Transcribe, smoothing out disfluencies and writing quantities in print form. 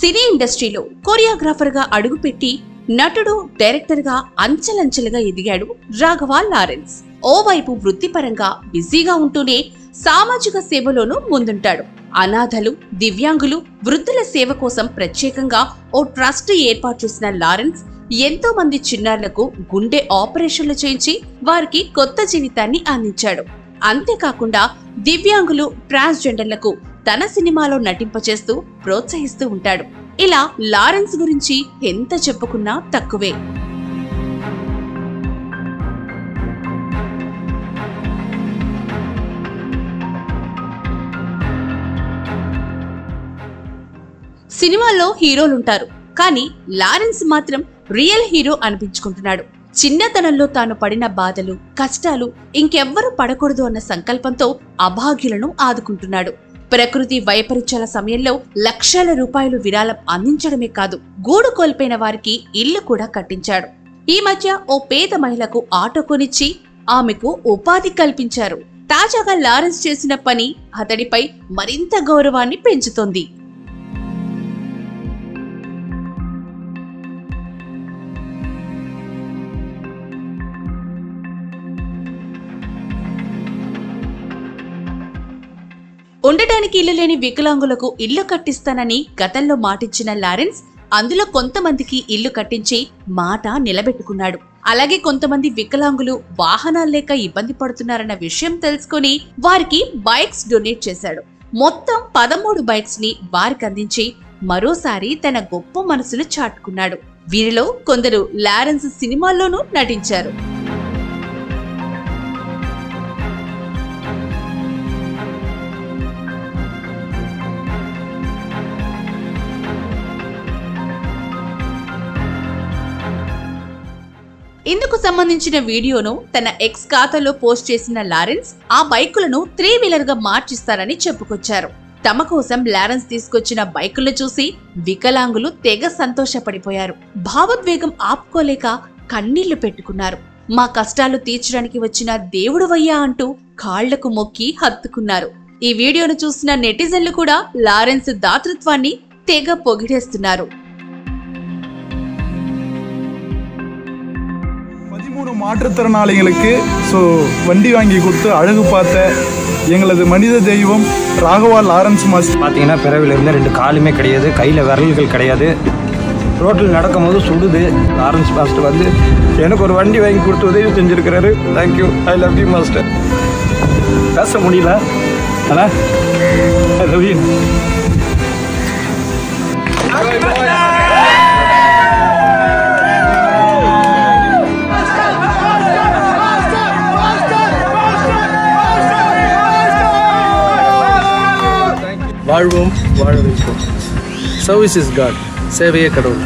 సినీ ఇండస్ట్రీలో కొరియోగ్రాఫర్ గా అడుగుపెట్టి నటుడు, డైరెక్టర్ గా అంచెలంచెలుగా ఎదిగాడు రాఘవ లారెన్స్. ఓవైపు వృత్తిపరంగా బిజీగా ఉంటూనే సామాజిక సేవలోనూ ముందుంటాడు. అనాథలు, దివ్యాంగులు, వృద్ధుల సేవ కోసం ప్రత్యేకంగా ఓ ట్రస్ట్ ఏర్పాటు చేసిన లారెన్స్ ఎంతో మంది చిన్నారులకు గుండె ఆపరేషన్లు చేయించి వారికి కొత్త జీవితాన్ని అందించాడు. అంతేకాకుండా దివ్యాంగులు, ట్రాన్స్జెండర్లకు తన సినిమాలో నటింపచేస్తూ ప్రోత్సహిస్తూ ఉంటాడు. ఇలా లారెన్స్ గురించి ఎంత చెప్పుకున్నా తక్కువే. సినిమాల్లో హీరోలుంటారు, కానీ లారెన్స్ మాత్రం రియల్ హీరో అనిపించుకుంటున్నాడు. చిన్నతనంలో తాను పడిన బాధలు, కష్టాలు ఇంకెవ్వరూ పడకూడదు అన్న సంకల్పంతో అభాగ్యులను ఆదుకుంటున్నాడు. ప్రకృతి వైపరీత్యాల సమయంలో లక్షల రూపాయలు విరాళం అందించడమే కాదు, గూడు కోల్పోయిన వారికి ఇల్లు కూడా కట్టించాడు. ఈ మధ్య ఓ పేద మహిళకు ఆటో కొనిచ్చి ఆమెకు ఉపాధి కల్పించారు. తాజాగా లారెన్స్ చేసిన పని అతడిపై మరింత గౌరవాన్ని పెంచుతోంది. ఉండటానికి ఇల్లు లేని వికలాంగులకు ఇల్లు కట్టిస్తానని గతంలో మాటిచ్చిన లారెన్స్ అందులో కొంతమందికి ఇల్లు కట్టించి మాట నిలబెట్టుకున్నాడు. అలాగే కొంతమంది వికలాంగులు వాహనాలు లేక ఇబ్బంది పడుతున్నారన్న విషయం తెలుసుకుని వారికి బైక్స్ డొనేట్ చేశాడు. మొత్తం 13 బైక్స్ ని వారికి అందించి మరోసారి తన గొప్ప మనసును చాటుకున్నాడు. వీరిలో కొందరు లారెన్స్ సినిమాల్లోనూ నటించారు. ఇందుకు సంబంధించిన వీడియోను తన ఎక్స్ ఖాతాలో పోస్ట్ చేసిన లారెన్స్ ఆ బైకులను 3-వీలర్ గా మార్చిస్తారని చెప్పుకొచ్చారు. తమ కోసం లారెన్స్ తీసుకొచ్చిన బైకులను చూసి వికలాంగులు తెగ సంతోషపడిపోయారు. భావోద్వేగం ఆపుకోలేక కన్నీళ్లు పెట్టుకున్నారు. మా కష్టాలు తీర్చడానికి వచ్చిన దేవుడువయ్యా అంటూ కాళ్లకు మొక్కి హత్తుకున్నారు. ఈ వీడియోను చూసిన నెటిజన్లు కూడా లారెన్స్ దాతృత్వాన్ని తెగ పొగిడేస్తున్నారు. 13 மாற்றுத்திறனாளிகளுக்கு வண்டி வாங்கி கொடுத்து அழகு பார்த்த எங்களது மனித தெய்வம் ராகவா லாரன்ஸ் மாஸ்டர். பார்த்தீங்கன்னா பிறவிலிருந்து 2 காலுமே கிடையாது, கையில் விரல்கள் கிடையாது, ரோட்டில் நடக்கும்போது சுடுது. லாரன்ஸ் மாஸ்டர் வந்து எனக்கு ஒரு வண்டி வாங்கி கொடுத்து உதவி செஞ்சுருக்கிறாரு. Thank you, I love you master. பேச முடியல, ஆனால் ஐ லவ் யூ. வாழ்வோம் வாழ வைப்போம். சர்வீஸ் இஸ் காட், சேவையே கடவுள்.